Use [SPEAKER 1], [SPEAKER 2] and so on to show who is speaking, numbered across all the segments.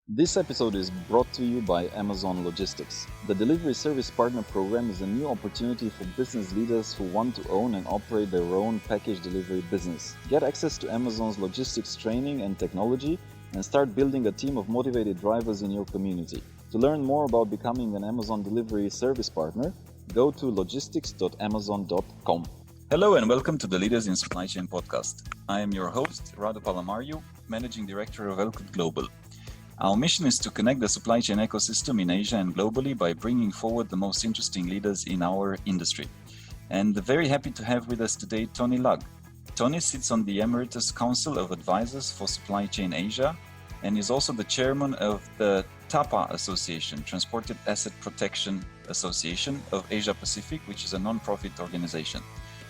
[SPEAKER 1] This episode is brought to you by Amazon Logistics. The Delivery Service Partner Program is a new opportunity for business leaders who want to own and operate their own package delivery business. Get access to Amazon's logistics training and technology and start building a team of motivated drivers in your community. To learn more about becoming an Amazon Delivery Service Partner, go to logistics.amazon.com. Hello and welcome to the Leaders in Supply Chain podcast. I am your host, Radu Palamariu, Managing Director of Elkut Global. Our mission is to connect the supply chain ecosystem in Asia and globally by bringing forward the most interesting leaders in our industry. And very happy to have with us today Tony Lugg. Tony sits on the Emeritus Council of Advisors for Supply Chain Asia and is also the chairman of the TAPA Association, Transported Asset Protection Association of Asia Pacific, which is a non-profit organization.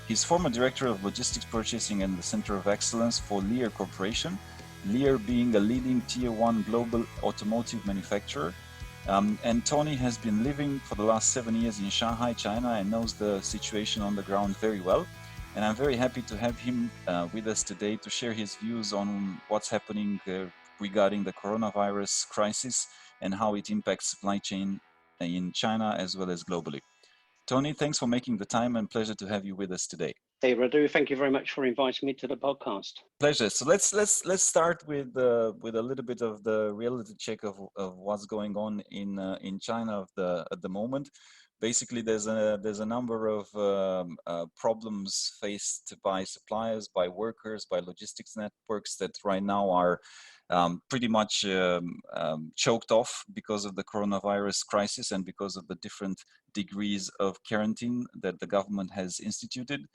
[SPEAKER 1] He's former director of logistics purchasing and the Center of Excellence for Lear Corporation, Lear being a leading tier 1 global automotive manufacturer. And Tony has been living for the last 7 years in Shanghai, China, and knows the situation on the ground very well. And I'm very happy to have him with us today to share his views on what's happening regarding the coronavirus crisis and how it impacts supply chain in China as well as globally. Tony, thanks for making the time and pleasure to have you with us today.
[SPEAKER 2] Hey Radu, thank you very much for inviting me to the podcast.
[SPEAKER 1] Pleasure. So let's start with a little bit of the reality check of what's going on in China at the moment. Basically, there's a number of problems faced by suppliers, by workers, by logistics networks that right now are pretty much choked off because of the coronavirus crisis and because of the different degrees of quarantine that the government has instituted.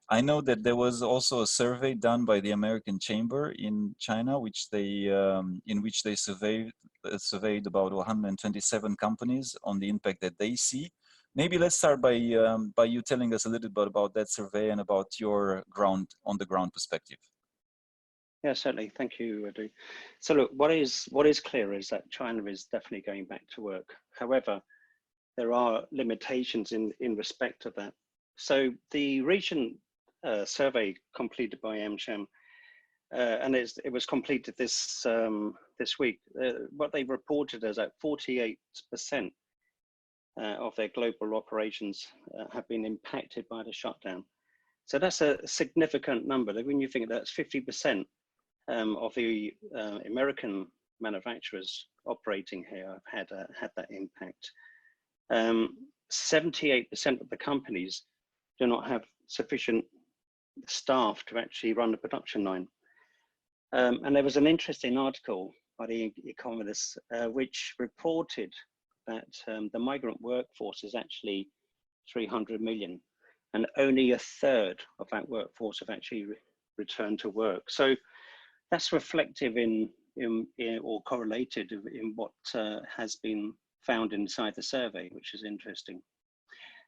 [SPEAKER 1] I know that there was also a survey done by the American Chamber in China, in which they surveyed about 127 companies on the impact that they see. Maybe let's start by you telling us a little bit about that survey and about your on the ground perspective.
[SPEAKER 2] Yeah, certainly. Thank you, Radu. So look, what is clear is that China is definitely going back to work. However, there are limitations in respect of that. So the recent survey completed by AmCham, and it was completed this week. What they reported is that 48% of their global operations have been impacted by the shutdown. So that's a significant number. When you think that's 50% of the American manufacturers operating here have had that impact. 78% of the companies do not have sufficient staff to actually run the production line. And there was an interesting article by the Economist which reported that the migrant workforce is actually 300 million, and only a third of that workforce have actually returned to work. So that's reflective in or correlated in what has been found inside the survey, which is interesting.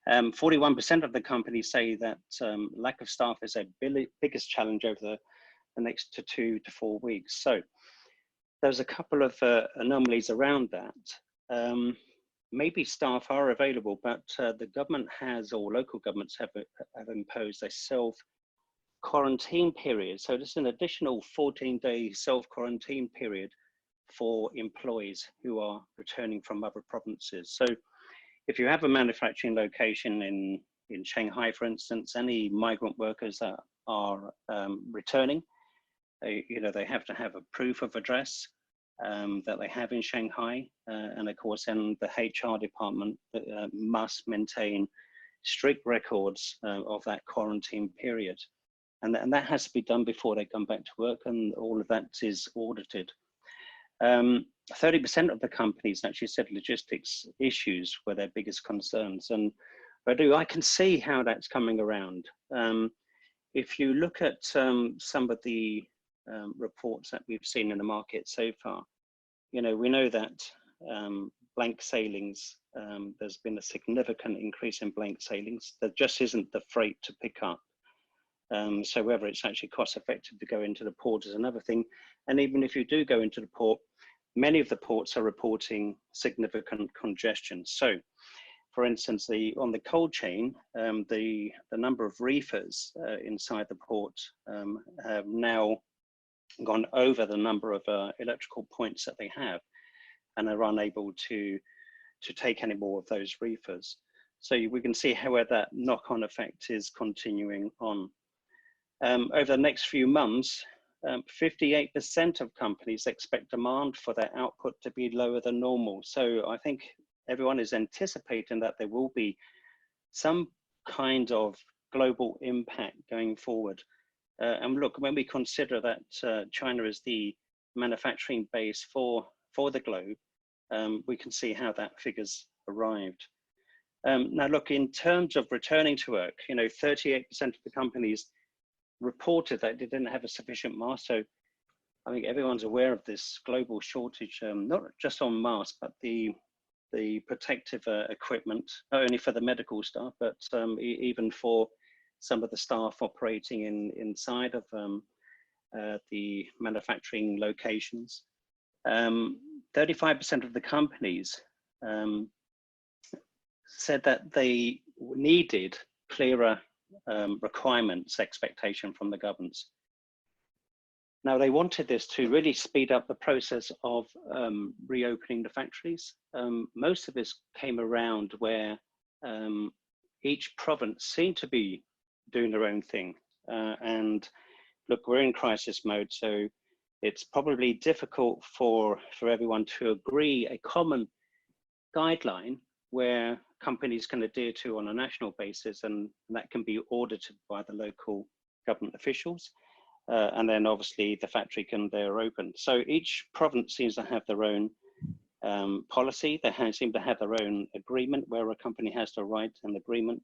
[SPEAKER 2] 41% of the companies say that lack of staff is their biggest challenge over the next 2 to 4 weeks. So there's a couple of anomalies around that. Maybe staff are available, but the government has, or local governments have imposed a self-quarantine period. So this is an additional 14-day self-quarantine period for employees who are returning from other provinces. So if you have a manufacturing location in Shanghai, for instance, any migrant workers that are returning, they have to have a proof of address that they have in Shanghai, and of course, then the HR department must maintain strict records of that quarantine period, and that has to be done before they come back to work, and all of that is audited. 30% of the companies actually said logistics issues were their biggest concerns, and I can see how that's coming around. If you look at some of the reports that we've seen in the market so far, we know that blank sailings, there's been a significant increase in blank sailings. There just isn't the freight to pick up. So whether it's actually cost effective to go into the port is another thing. And even if you do go into the port, many of the ports are reporting significant congestion. So for instance, on the cold chain, the number of reefers inside the port have now gone over the number of electrical points that they have. and are unable to take any more of those reefers. So we can see how that knock-on effect is continuing on. Over the next few months, 58% of companies expect demand for their output to be lower than normal. So I think everyone is anticipating that there will be some kind of global impact going forward. And look, when we consider that China is the manufacturing base for the globe, we can see how that figure's arrived. Now, look, in terms of returning to work, 38% of the companies reported that they didn't have a sufficient mask. So I think everyone's aware of this global shortage, not just on masks, but the protective equipment, not only for the medical staff, but even for some of the staff operating inside of the manufacturing locations. 35% of the companies said that they needed clearer requirements, expectation from the governments. Now, they wanted this to really speed up the process of reopening the factories. Most of this came around where each province seemed to be doing their own thing. And look, we're in crisis mode, so it's probably difficult for everyone to agree a common guideline where companies can adhere to on a national basis, and that can be audited by the local government officials. And then obviously the factory they're open. So each province seems to have their own policy. They seem to have their own agreement where a company has to write an agreement,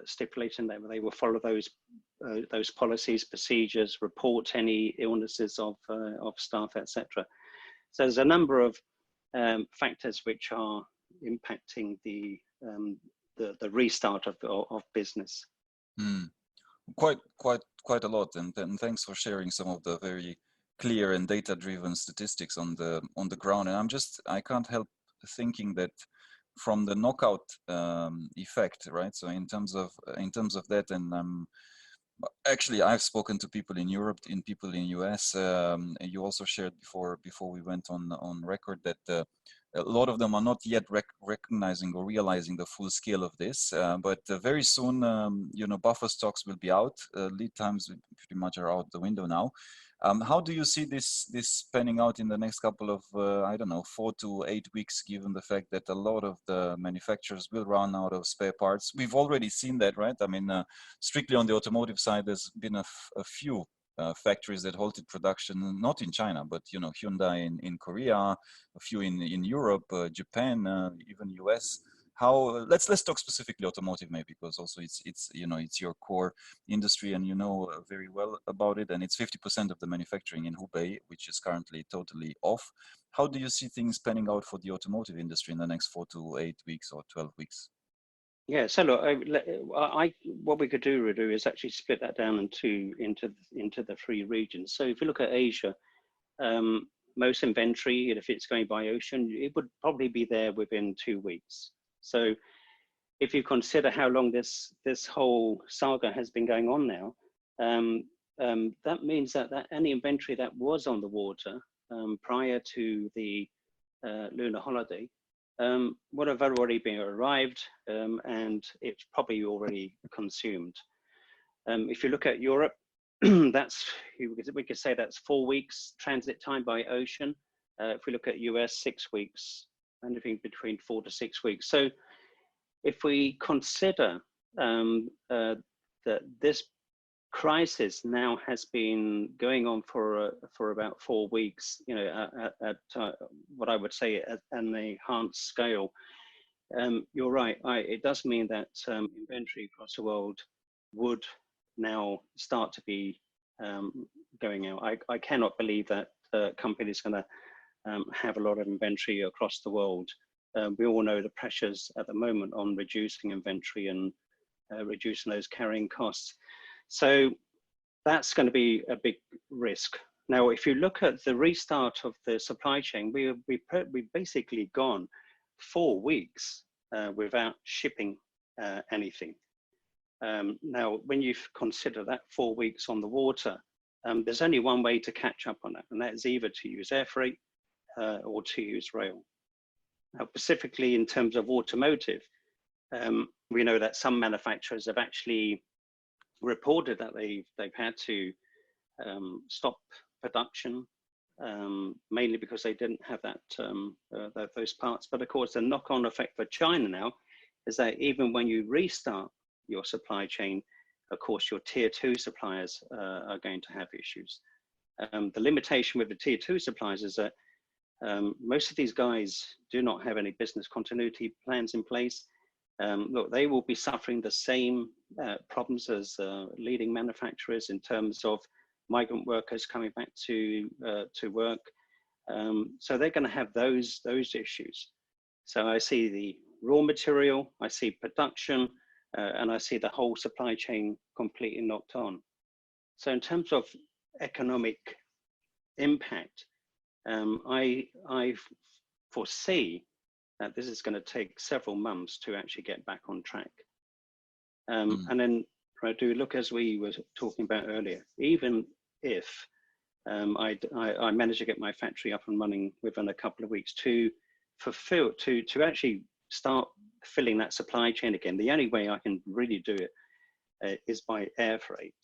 [SPEAKER 2] stipulating that they will follow those policies, procedures, report any illnesses of staff, etc. So there's a number of factors which are impacting the restart of business.
[SPEAKER 1] Mm. Quite a lot, and thanks for sharing some of the very clear and data-driven statistics on the ground. And I can't help thinking that from the knockout effect, right? So in terms of that, and actually I've spoken to people in Europe, people in US. And you also shared before we went on record that a lot of them are not yet recognizing or realizing the full scale of this, but very soon, buffer stocks will be out. Lead times pretty much are out the window now. How do you see this panning out in the next couple of, 4 to 8 weeks, given the fact that a lot of the manufacturers will run out of spare parts? We've already seen that, right? I mean, strictly on the automotive side, there's been a few factories that halted production, not in China, but Hyundai in Korea, a few in Europe, Japan, even US. How? Let's talk specifically automotive, maybe, because also it's your core industry, and you know very well about it, and it's 50% of the manufacturing in Hubei, which is currently totally off. How do you see things panning out for the automotive industry in the next 4 to 8 weeks or 12 weeks?
[SPEAKER 2] Yeah, so look, what we could do, Radu, is actually split that down into the 3 regions. So if you look at Asia, most inventory, if it's going by ocean, it would probably be there within 2 weeks. So if you consider how long this whole saga has been going on now, that means that any inventory that was on the water prior to the lunar holiday would have already been arrived, and it's probably already consumed. If you look at Europe, we could say that's 4 weeks transit time by ocean. If we look at US, 6 weeks, anything between 4 to 6 weeks. So if we consider that this crisis now has been going on for about 4 weeks, at what I would say at an enhanced scale, you're right. It does mean that inventory across the world would now start to be going out. I cannot believe that companies are going to have a lot of inventory across the world. We all know the pressures at the moment on reducing inventory and reducing those carrying costs. So that's going to be a big risk. Now, if you look at the restart of the supply chain, we've basically gone 4 weeks without shipping anything. Now, when you consider that 4 weeks on the water, there's only one way to catch up on that, and that is either to use air freight or to use rail. Now, specifically in terms of automotive, we know that some manufacturers have actually reported that they've had to stop production, mainly because they didn't have those parts. But of course, the knock-on effect for China now is that even when you restart your supply chain, of course, your tier 2 suppliers are going to have issues. The limitation with the tier 2 suppliers is that most of these guys do not have any business continuity plans in place. Look, they will be suffering the same problems as leading manufacturers in terms of migrant workers coming back to work. So they're going to have those issues. So I see the raw material, I see production, and I see the whole supply chain completely knocked on. So in terms of economic impact, I foresee that this is going to take several months to actually get back on track. And then I do look, as we were talking about earlier, even if I manage to get my factory up and running within a couple of weeks to fulfill, to actually start filling that supply chain again, the only way I can really do it is by air freight.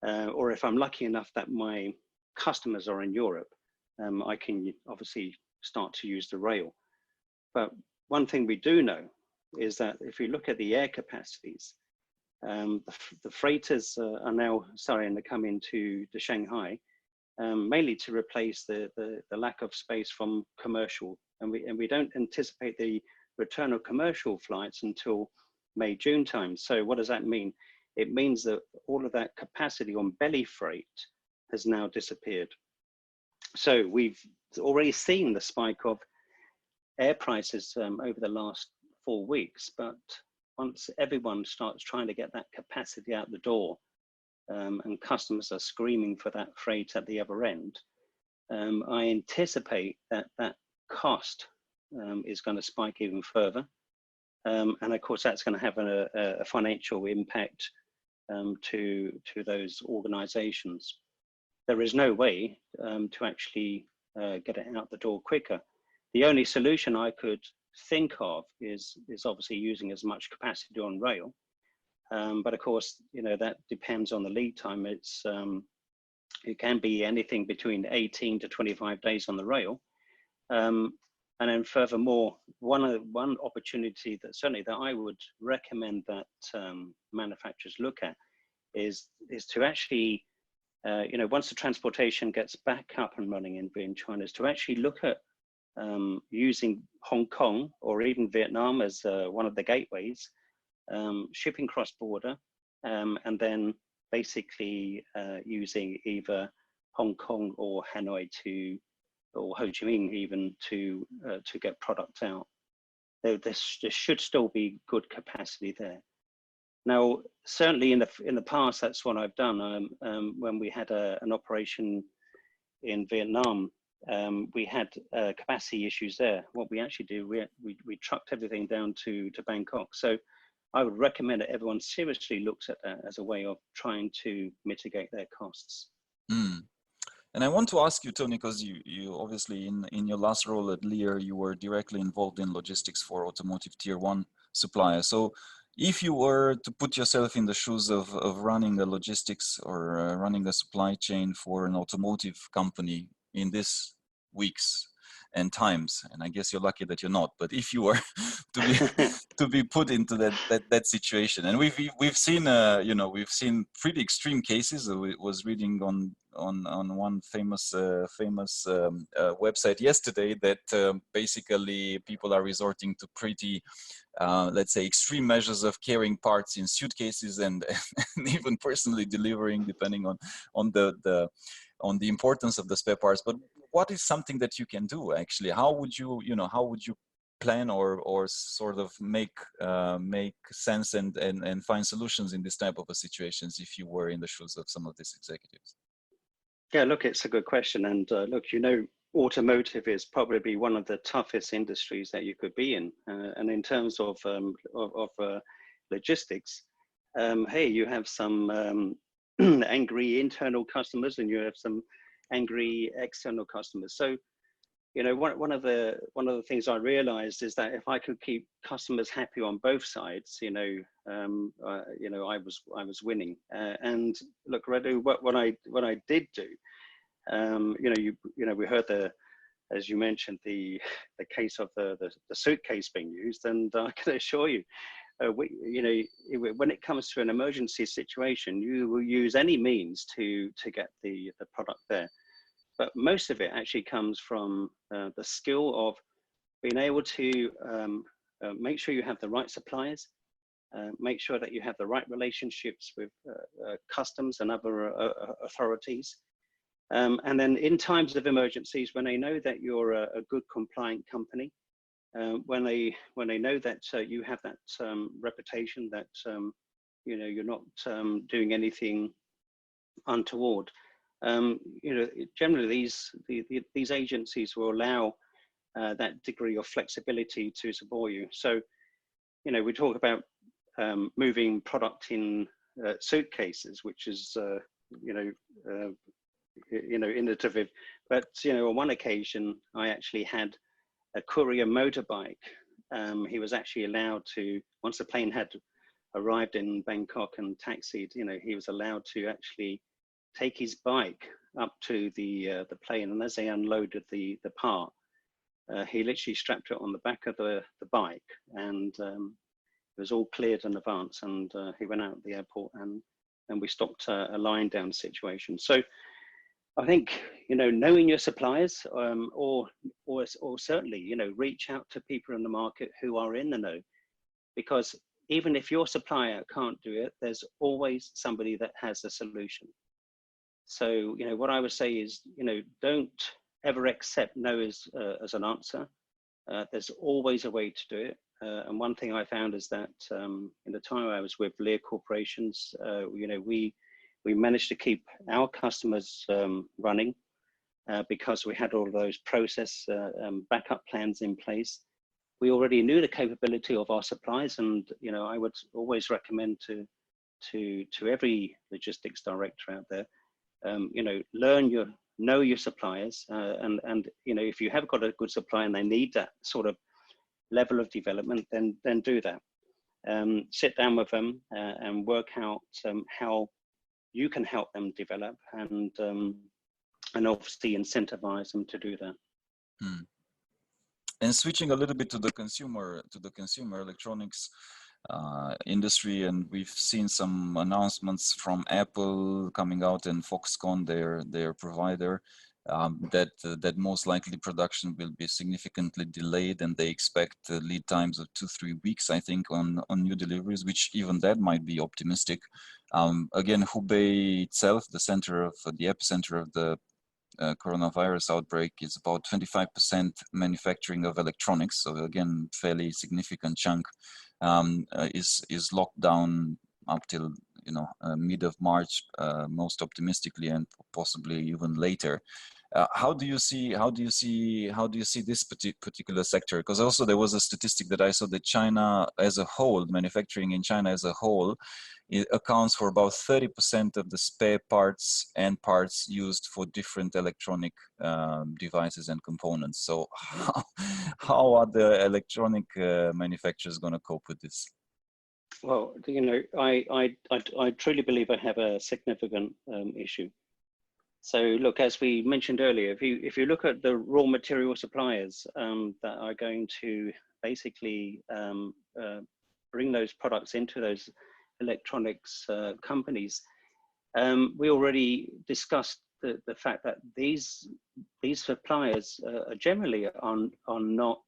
[SPEAKER 2] Or if I'm lucky enough that my customers are in Europe, I can obviously start to use the rail. But one thing we do know is that if you look at the air capacities, the freighters are now starting to come into Shanghai, mainly to replace the lack of space from commercial. And we don't anticipate the return of commercial flights until May, June time. So what does that mean? It means that all of that capacity on belly freight has now disappeared. So we've already seen the spike of air prices over the last 4 weeks, but once everyone starts trying to get that capacity out the door, and customers are screaming for that freight at the other end, I anticipate that cost is going to spike even further. And of course, that's going to have a financial impact to those organizations. There is no way to actually get it out the door quicker. The only solution I could think of is obviously using as much capacity on rail. But of course, that depends on the lead time. It can be anything between 18 to 25 days on the rail. And then furthermore, one opportunity that I would recommend that manufacturers look at is to actually, once the transportation gets back up and running in China, is to actually look at using Hong Kong or even Vietnam as one of the gateways, shipping cross-border, and then basically using either Hong Kong or Hanoi or Ho Chi Minh even to get product out. There should still be good capacity there. Now, certainly in the past, that's what I've done. When we had an operation in Vietnam, we had capacity issues there. What we actually do, we trucked everything down to Bangkok. So I would recommend that everyone seriously looks at that as a way of trying to mitigate their costs.
[SPEAKER 1] And I want to ask you, Tony, because you obviously in your last role at Lear, you were directly involved in logistics for automotive tier 1 suppliers. So if you were to put yourself in the shoes of running a logistics or running a supply chain for an automotive company in these weeks and times, and I guess you're lucky that you're not, but if you were to be put into that situation, and we've seen we've seen pretty extreme cases. I was reading on one famous website yesterday that basically people are resorting to pretty let's say extreme measures of carrying parts in suitcases and even personally delivering, depending on the importance of the spare parts. But what is something that you can do actually? How would you plan or sort of make sense and find solutions in this type of situations if you were in the shoes of some of these executives?
[SPEAKER 2] Yeah, look, it's a good question. And look, automotive is probably one of the toughest industries that you could be in. And in terms of logistics, hey, you have some angry internal customers and you have some angry external customers. So, you know, one of the things I realized is that if I could keep customers happy on both sides, you know, I was winning. And look, Radu, what I did do, we heard as you mentioned, the case of the suitcase being used, and I can assure you, when it comes to an emergency situation, you will use any means to get the product there. But most of it actually comes from the skill of being able to make sure you have the right suppliers, make sure that you have the right relationships with customs and other authorities. And then in times of emergencies, when they know that you're a good compliant company, when they know that you have that reputation that you're not doing anything untoward, generally these agencies will allow that degree of flexibility to support you. So, we talk about moving product in suitcases, which is innovative. But on one occasion, I actually had a courier motorbike. He was actually allowed to, once the plane had arrived in Bangkok and taxied, he was allowed to actually take his bike up to the plane, and as they unloaded the part, he literally strapped it on the back of the bike, and it was all cleared in advance, and he went out of the airport, and we stopped a line down situation. So I think knowing your suppliers, or certainly reach out to people in the market who are in the know, because even if your supplier can't do it, there's always somebody that has a solution. So, what I would say is, don't ever accept no as an answer. There's always a way to do it. And one thing I found is that in the time I was with Lear Corporations, we managed to keep our customers running because we had all of those process backup plans in place. We already knew the capability of our suppliers, and I would always recommend to every logistics director out there, know your suppliers, and if you have got a good supplier and they need that sort of level of development, then do that. Sit down with them and work out how you can help them develop, and obviously incentivize them to do that.
[SPEAKER 1] And switching a little bit to the consumer electronics industry, and we've seen some announcements from Apple coming out and Foxconn, their provider, that most likely production will be significantly delayed, and they expect lead times of 2-3 weeks, I think, on new deliveries, which even that might be optimistic. Again, Hubei itself, the epicenter of the coronavirus outbreak, is about 25% manufacturing of electronics. So again, fairly significant chunk is locked down up till mid of March, most optimistically, and possibly even later. How do you see this particular sector? Because also there was a statistic that I saw that China as a whole, manufacturing in China as a whole, it accounts for about 30% of the spare parts and parts used for different electronic devices and components. So how are the electronic manufacturers going to cope with this?
[SPEAKER 2] Well, I truly believe I have a significant issue. So look, as we mentioned earlier, if you look at the raw material suppliers that are going to basically bring those products into those electronics companies, we already discussed the fact that these suppliers generally are not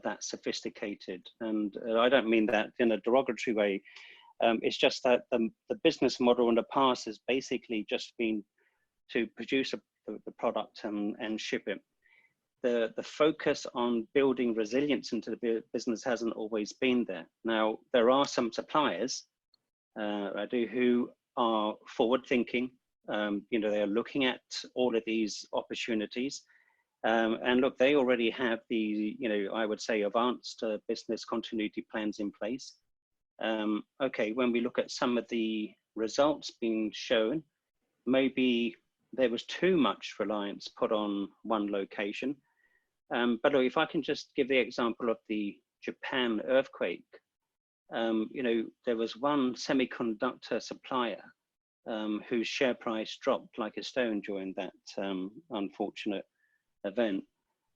[SPEAKER 2] that sophisticated, and I don't mean that in a derogatory way. It's just that the business model in the past has basically just been to produce the product and ship it. The focus on building resilience into the business hasn't always been there. Now, there are some suppliers who are forward thinking. They are looking at all of these opportunities. And look, they already have the, I would say, advanced business continuity plans in place. Okay, when we look at some of the results being shown, maybe there was too much reliance put on one location. But look, if I can just give the example of the Japan earthquake, there was one semiconductor supplier whose share price dropped like a stone during that unfortunate event.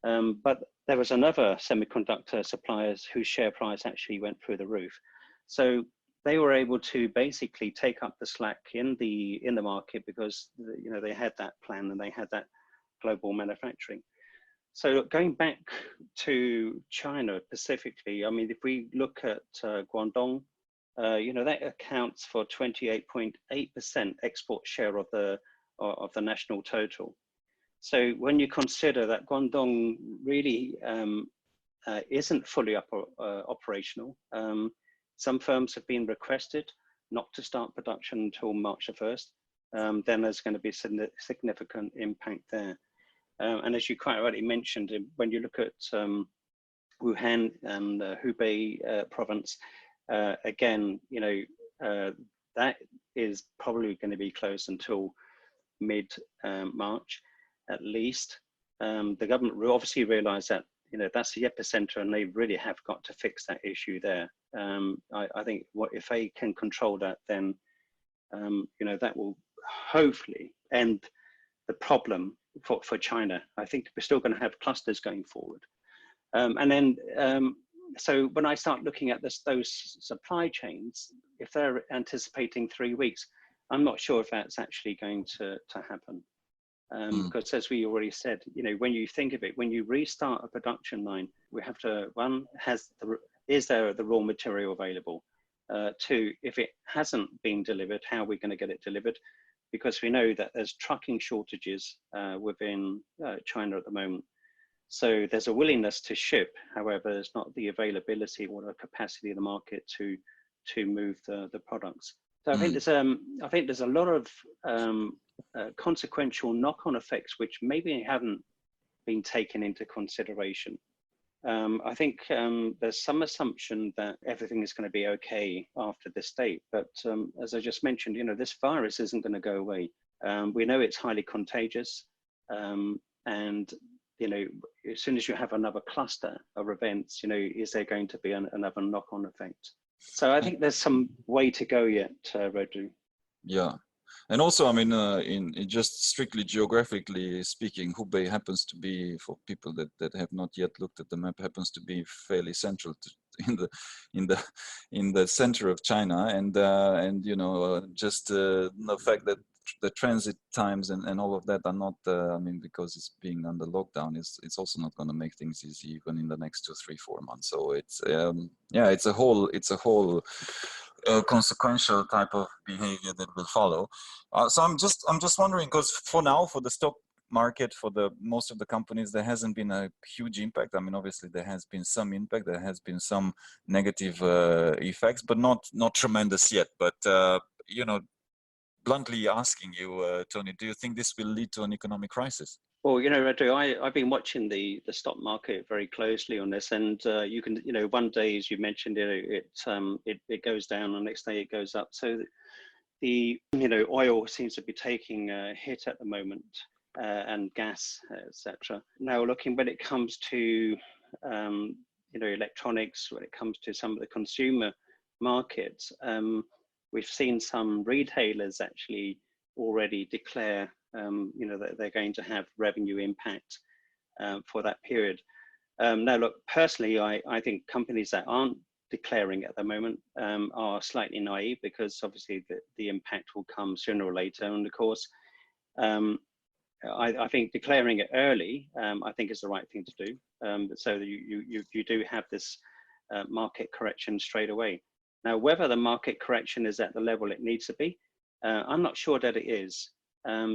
[SPEAKER 2] But there was another semiconductor suppliers whose share price actually went through the roof. So they were able to basically take up the slack in the market because they had that plan and they had that global manufacturing. So going back to China specifically, I mean, if we look at Guangdong, that accounts for 28.8% export share of the national total. So when you consider that Guangdong really isn't fully operational, some firms have been requested not to start production until March the 1st, then there's going to be significant impact there. And as you quite rightly mentioned, when you look at Wuhan and Hubei province, again, that is probably going to be closed until mid-March at least. The government will obviously realize that, that's the epicenter and they really have got to fix that issue there. I think if they can control that, then, that will hopefully end the problem for China. I think we're still going to have clusters going forward. And then, so when I start looking at those supply chains, if they're anticipating 3 weeks, I'm not sure if that's actually going to happen. Because as we already said, when you think of it, when you restart a production line, we have to, one, is there the raw material available? Two, if it hasn't been delivered, how are we going to get it delivered? Because we know that there's trucking shortages within China at the moment. So there's a willingness to ship, however, there's not the availability or the capacity of the market to move the products. So I think there's a lot of consequential knock-on effects which maybe haven't been taken into consideration. I think there's some assumption that everything is going to be okay after this date, but as I just mentioned, this virus isn't going to go away. We know it's highly contagious, and as soon as you have another cluster of events, is there going to be another knock-on effect? So I think there's some way to go yet, Radu.
[SPEAKER 1] Yeah. And also, I mean, in just strictly geographically speaking, Hubei happens to be, for people that have not yet looked at the map, happens to be fairly central in the center of China, and just the fact that the transit times and all of that are not, I mean, because it's being under lockdown, it's also not going to make things easy even in the next 2, 3, 4 months. So it's it's a whole consequential type of behavior that will follow. So I'm just wondering, because for now, for the stock market, for the most of the companies, there hasn't been a huge impact. I mean, obviously there has been some impact, there has been some negative effects, but not tremendous yet. But bluntly asking you, Tony, do you think this will lead to an economic crisis?
[SPEAKER 2] Well, Radu, I've been watching the stock market very closely on this, and you can, one day, as you mentioned, it goes down, and the next day it goes up. So the oil seems to be taking a hit at the moment, and gas, etc. Now, looking when it comes to electronics, when it comes to some of the consumer markets, we've seen some retailers actually already declare that they're going to have revenue impact for that period. Now, look, personally, I think companies that aren't declaring at the moment are slightly naive, because obviously the impact will come sooner or later. And of course, I think declaring it early, I think is the right thing to do. So that you do have this market correction straight away. Now, whether the market correction is at the level it needs to be, I'm not sure that it is.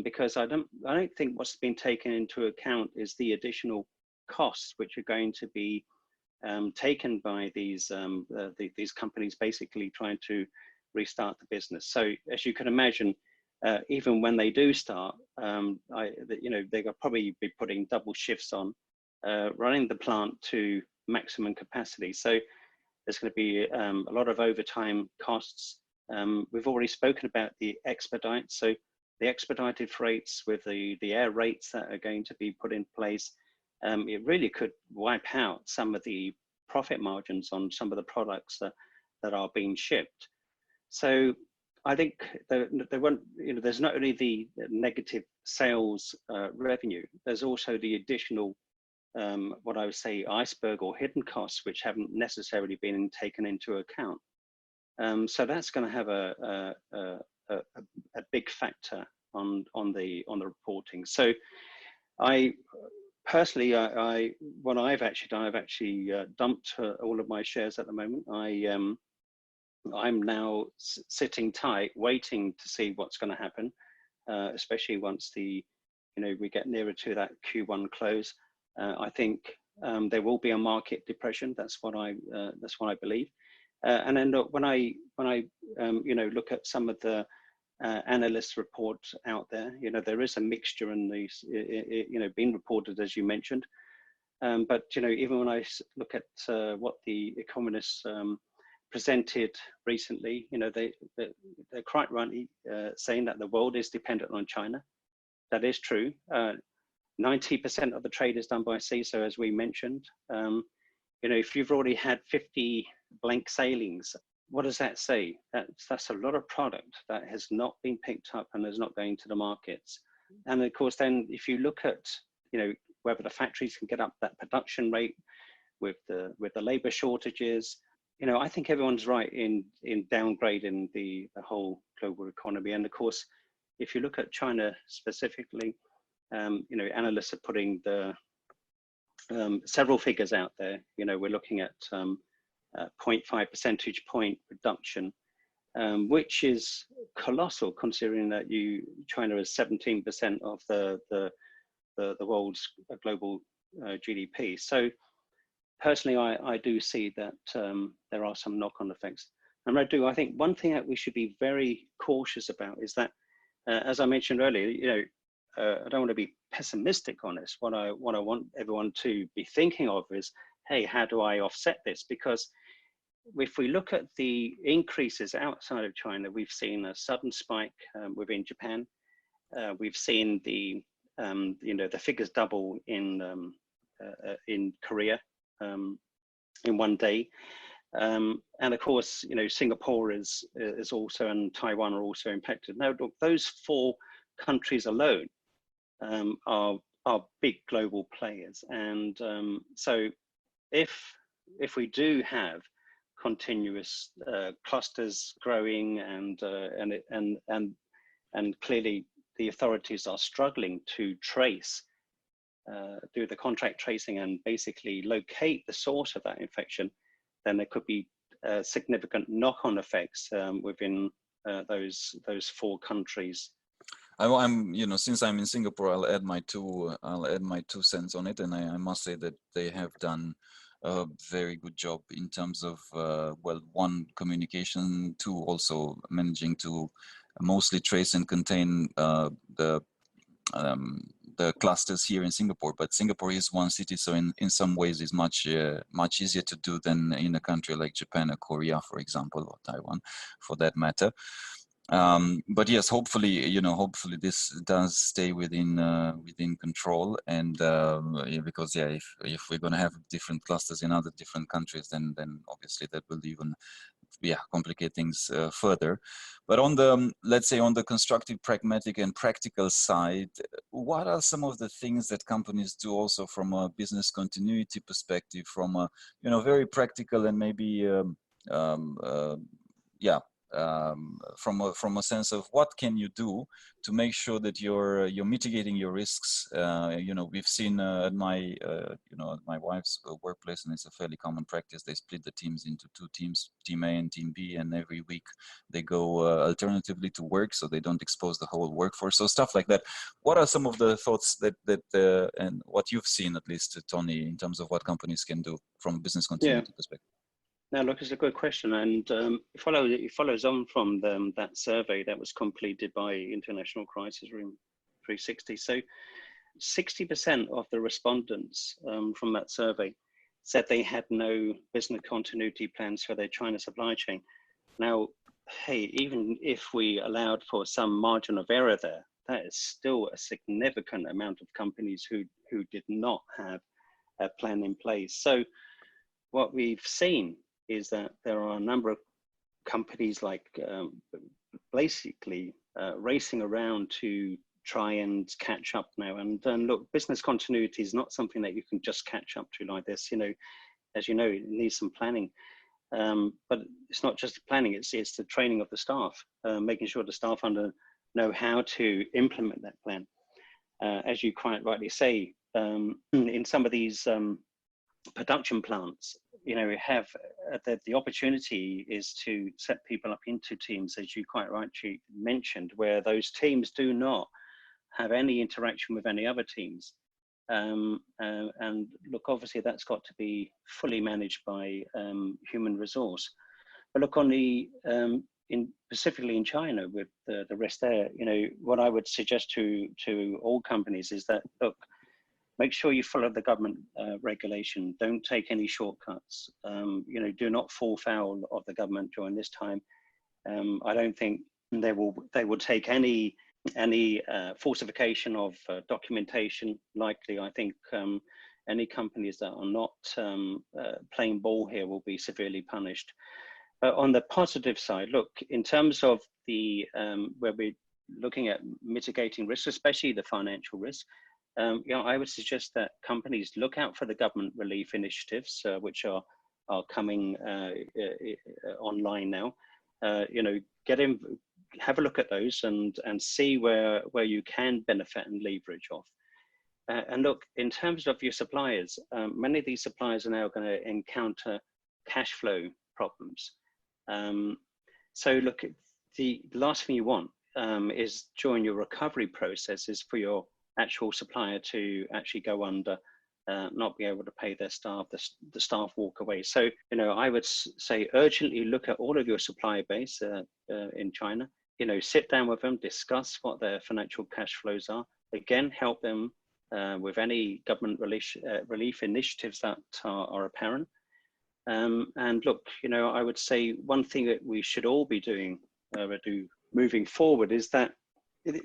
[SPEAKER 2] Because I don't think what's been taken into account is the additional costs which are going to be taken by these companies basically trying to restart the business. So as you can imagine, even when they do start, they'll probably be putting double shifts on, running the plant to maximum capacity. So there's going to be a lot of overtime costs. We've already spoken about the expedite. So the expedited freights with the air rates that are going to be put in place, it really could wipe out some of the profit margins on some of the products that are being shipped. So I think there won't, there's not only the negative sales revenue, there's also the additional, what I would say, iceberg or hidden costs, which haven't necessarily been taken into account. So that's going to have a big factor on the reporting. So I personally, what I've actually done, I've actually dumped all of my shares at the moment. I'm now sitting tight, waiting to see what's going to happen, especially once we get nearer to that Q1 close. I think there will be a market depression. That's what I believe. And then look, when I look at some of the analyst reports out there, there is a mixture in these, being reported, as you mentioned. But even when I look at what the economists presented recently, they're quite rightly saying that the world is dependent on China. That is true. 90% of the trade is done by sea. So as we mentioned, if you've already had 50 blank sailings, what does that say? That's a lot of product that has not been picked up and is not going to the markets. And of course, then if you look at, whether the factories can get up that production rate with the labor shortages, I think everyone's right in downgrading the whole global economy. And of course, if you look at China specifically, analysts are putting the several figures out there. We're looking at 0.5 percentage point reduction, which is colossal considering that China is 17% of the world's global GDP. So personally, I do see that there are some knock-on effects. And I think one thing that we should be very cautious about is that, as I mentioned earlier, I don't want to be pessimistic on this. What I want everyone to be thinking of is, hey, how do I offset this? Because if we look at the increases outside of China, we've seen a sudden spike within Japan. We've seen the figures double in Korea in one day. And of course, Singapore is also, and Taiwan are also impacted. Now, look, those four countries alone are big global players. And so if we do have continuous clusters growing and clearly the authorities are struggling to do the contract tracing and basically locate the source of that infection, then there could be significant knock-on effects within those four countries.
[SPEAKER 1] I'm, since I'm in Singapore, I'll add my 2 cents on it, and I must say that they have done a very good job in terms of one, communication, two, also managing to mostly trace and contain the clusters here in Singapore. But Singapore is one city, so in some ways it's much easier to do than in a country like Japan or Korea, for example, or Taiwan, for that matter. But yes, hopefully this does stay within control, and because if we're going to have different clusters in other different countries, then obviously that will even complicate things further. But on the, let's say, on the constructive, pragmatic and practical side, what are some of the things that companies do also from a business continuity perspective, from a very practical and maybe from a sense of what can you do to make sure that you're mitigating your risks? We've seen at my my wife's workplace, and it's a fairly common practice. They split the teams into 2 teams, Team A and Team B, and every week they go alternatively to work, so they don't expose the whole workforce. So stuff like that. What are some of the thoughts that and what you've seen, at least, Tony, in terms of what companies can do from a business continuity perspective?
[SPEAKER 2] Now, look, it's a good question, and it follows on from that survey that was completed by International Crisis Room 360. So 60% of the respondents from that survey said they had no business continuity plans for their China supply chain. Now, hey, even if we allowed for some margin of error there, that is still a significant amount of companies who did not have a plan in place. So what we've seen is that there are a number of companies like basically racing around to try and catch up now. And look, business continuity is not something that you can just catch up to like this. As you know, it needs some planning. But it's not just the planning, it's the training of the staff, making sure the staff know how to implement that plan. As you quite rightly say, in some of these production plants, we have the opportunity is to set people up into teams, as you quite rightly mentioned, where those teams do not have any interaction with any other teams. And look, obviously that's got to be fully managed by human resource. But look, on the specifically in China with the rest there, what I would suggest to all companies is that, look, make sure you follow the government regulation. Don't take any shortcuts. Do not fall foul of the government during this time. I don't think they will take any falsification of documentation likely. I think any companies that are not playing ball here will be severely punished. On the positive side, look, in terms of the where we're looking at mitigating risk, especially the financial risk, I would suggest that companies look out for the government relief initiatives, which are coming online now. Get in, have a look at those and see where you can benefit and leverage off. And look, in terms of your suppliers, many of these suppliers are now going to encounter cash flow problems. So look, the last thing you want is during your recovery process is for your actual supplier to actually go under, not be able to pay their staff, the staff walk away. So, I would say urgently look at all of your supplier base in China, sit down with them, discuss what their financial cash flows are. Again, help them with any government relief initiatives that are apparent. And look, I would say one thing that we should all be doing moving forward is that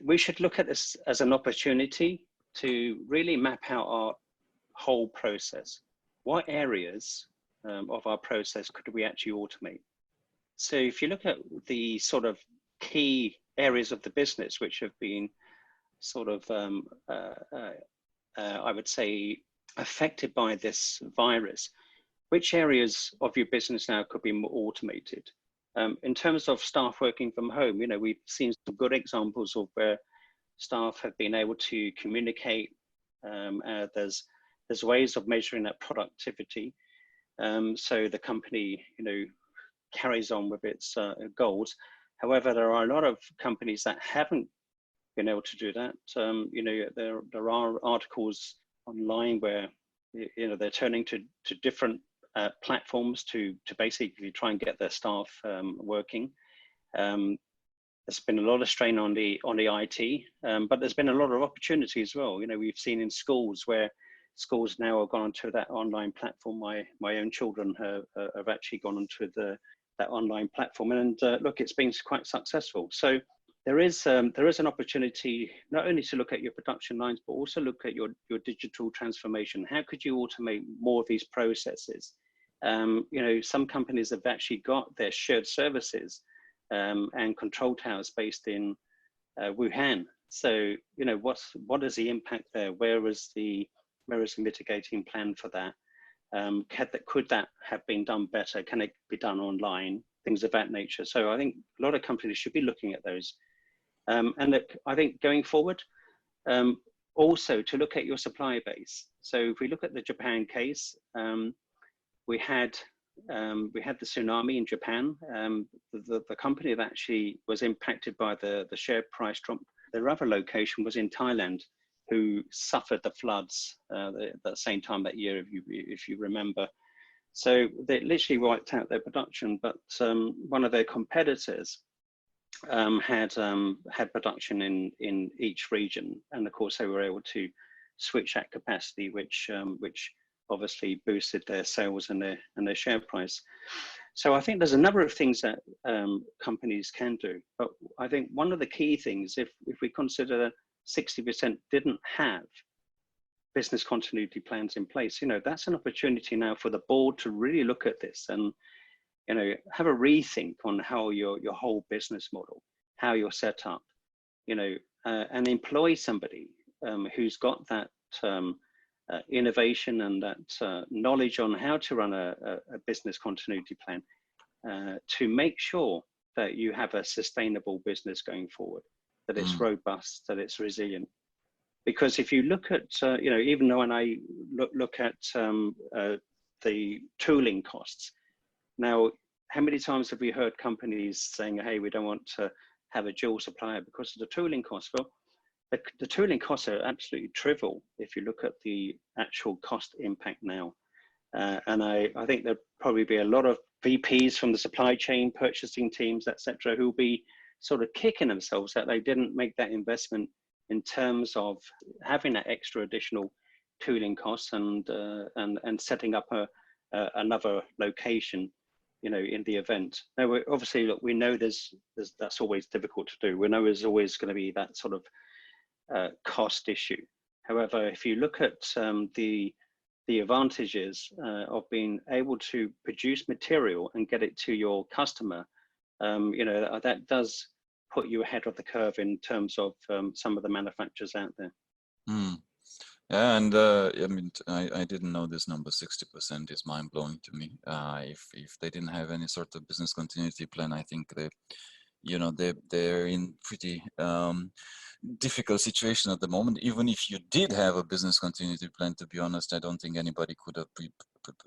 [SPEAKER 2] we should look at this as an opportunity to really map out our whole process. What areas of our process could we actually automate? So if you look at the sort of key areas of the business which have been sort of, I would say, affected by this virus, which areas of your business now could be more automated? In terms of staff working from home, we've seen some good examples of where staff have been able to communicate. There's ways of measuring that productivity. So the company, carries on with its goals. However, there are a lot of companies that haven't been able to do that. There are articles online where, they're turning to different platforms to basically try and get their staff working. There's been a lot of strain on the IT, but there's been a lot of opportunity as well. We've seen in schools where schools now have gone onto that online platform. My own children have actually gone onto that online platform, and look, it's been quite successful. So there is an opportunity not only to look at your production lines, but also look at your digital transformation. How could you automate more of these processes? Some companies have actually got their shared services and control towers based in Wuhan. So, what is the impact there? Where is the mitigating plan for that? Could that have been done better? Can it be done online? Things of that nature. So I think a lot of companies should be looking at those. And look, I think going forward, also to look at your supplier base. So if we look at the Japan case, we had the tsunami in Japan. The company that actually was impacted by the share price drop. Their other location was in Thailand, who suffered the floods at the same time that year, if you remember. So they literally wiped out their production, but one of their competitors had production in each region, and of course they were able to switch that capacity, which obviously boosted their sales and their share price. So I think there's a number of things that companies can do. But I think one of the key things, if we consider that 60% didn't have business continuity plans in place, that's an opportunity now for the board to really look at this and, have a rethink on how your whole business model, how you're set up, and employ somebody who's got that innovation and that knowledge on how to run a business continuity plan to make sure that you have a sustainable business going forward, that it's robust, that it's resilient. Because if you look at, even though when I look at the tooling costs, now, how many times have we heard companies saying, hey, we don't want to have a dual supplier because of the tooling costs? Well, the tooling costs are absolutely trivial if you look at the actual cost impact now. And I think there'll probably be a lot of VPs from the supply chain, purchasing teams, etc., who'll be sort of kicking themselves that they didn't make that investment in terms of having that extra additional tooling costs and setting up another location, in the event. Now, obviously, look, we know there's that's always difficult to do. We know there's always going to be that sort of cost issue. However, if you look at the advantages of being able to produce material and get it to your customer, that does put you ahead of the curve in terms of some of the manufacturers out there.
[SPEAKER 3] Yeah, and I didn't know this number. 60% is mind blowing to me. If they didn't have any sort of business continuity plan, I think they're in pretty difficult situation at the moment. Even if you did have a business continuity plan, to be honest, I don't think anybody could have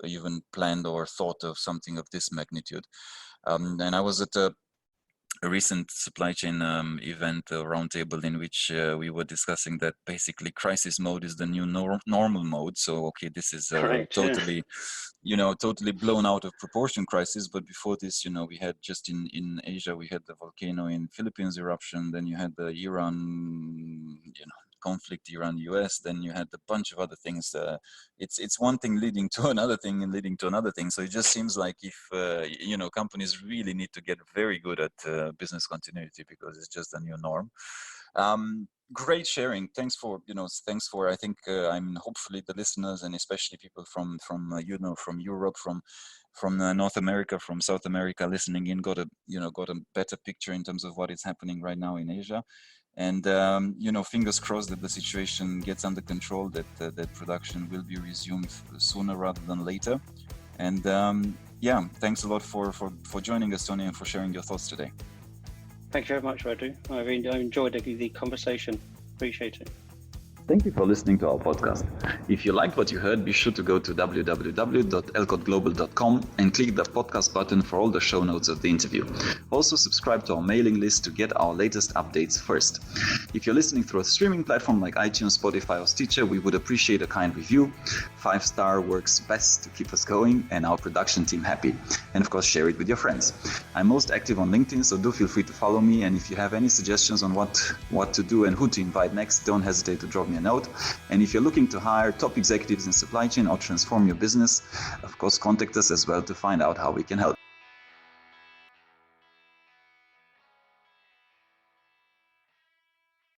[SPEAKER 3] even planned or thought of something of this magnitude. And I was at a recent supply chain event roundtable in which we were discussing that basically crisis mode is the new normal mode. So okay, this is totally totally blown out of proportion crisis, but before this, we had just in Asia, we had the volcano in Philippines eruption, then you had the Iran conflict, Iran-US, then you had a bunch of other things. It's one thing leading to another thing and leading to another thing. So it just seems like if companies really need to get very good at business continuity, because it's just a new norm. Great sharing. Thanks for I think hopefully the listeners, and especially people from Europe, from North America, from South America listening in, got a better picture in terms of what is happening right now in Asia. And fingers crossed that the situation gets under control, that production will be resumed sooner rather than later. And thanks a lot for joining us, Tony, and for sharing your thoughts today.
[SPEAKER 2] Thank you very much, Radu. I enjoyed the conversation. Appreciate it.
[SPEAKER 1] Thank you for listening to our podcast. If you liked what you heard, be sure to go to www.elcotglobal.com and click the podcast button for all the show notes of the interview. Also, subscribe to our mailing list to get our latest updates first. If you're listening through a streaming platform like iTunes, Spotify, or Stitcher, we would appreciate a kind review. 5-star works best to keep us going and our production team happy. And of course, share it with your friends. I'm most active on LinkedIn, so do feel free to follow me. And if you have any suggestions on what to do and who to invite next, don't hesitate to drop me a note. And if you're looking to hire top executives in supply chain or transform your business, of course, contact us as well to find out how we can help.